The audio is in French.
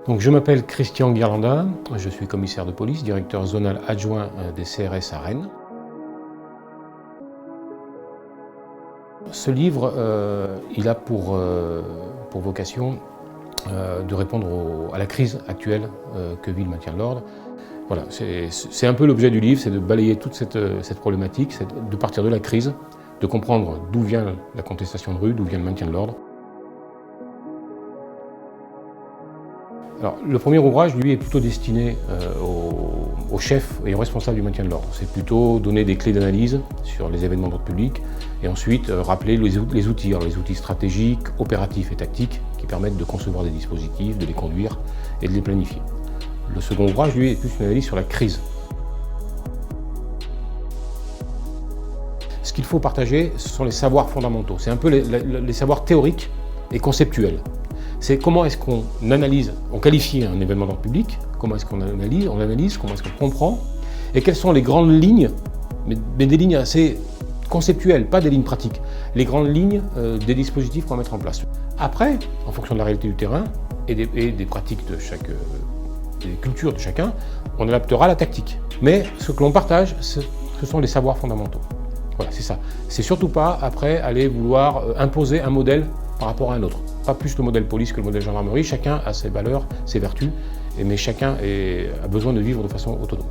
Donc, je m'appelle Christian Guirlanda, je suis commissaire de police, directeur zonal adjoint des CRS à Rennes. Ce livre, il a pour vocation de répondre à la crise actuelle que vit le maintien de l'ordre. Voilà, c'est un peu l'objet du livre, c'est de balayer toute cette problématique, c'est de partir de la crise, de comprendre d'où vient la contestation de rue, d'où vient le maintien de l'ordre. Alors, le premier ouvrage, lui, est plutôt destiné aux chefs et aux responsables du maintien de l'ordre. C'est plutôt donner des clés d'analyse sur les événements d'ordre public et ensuite rappeler les outils stratégiques, opératifs et tactiques qui permettent de concevoir des dispositifs, de les conduire et de les planifier. Le second ouvrage, lui, est plus une analyse sur la crise. Ce qu'il faut partager, ce sont les savoirs fondamentaux. C'est un peu les savoirs théoriques et conceptuels. C'est comment est-ce qu'on analyse, on qualifie un événement d'ordre public, comment est-ce qu'on analyse, comment est-ce qu'on comprend, et quelles sont les grandes lignes, mais des lignes assez conceptuelles, pas des lignes pratiques, les grandes lignes des dispositifs qu'on va mettre en place. Après, en fonction de la réalité du terrain et des pratiques de des cultures de chacun, on adaptera la tactique. Mais ce que l'on partage, ce sont les savoirs fondamentaux. Voilà, c'est ça. C'est surtout pas, après, aller vouloir imposer un modèle par rapport à un autre. Pas plus le modèle police que le modèle gendarmerie, chacun a ses valeurs, ses vertus, mais chacun a besoin de vivre de façon autonome.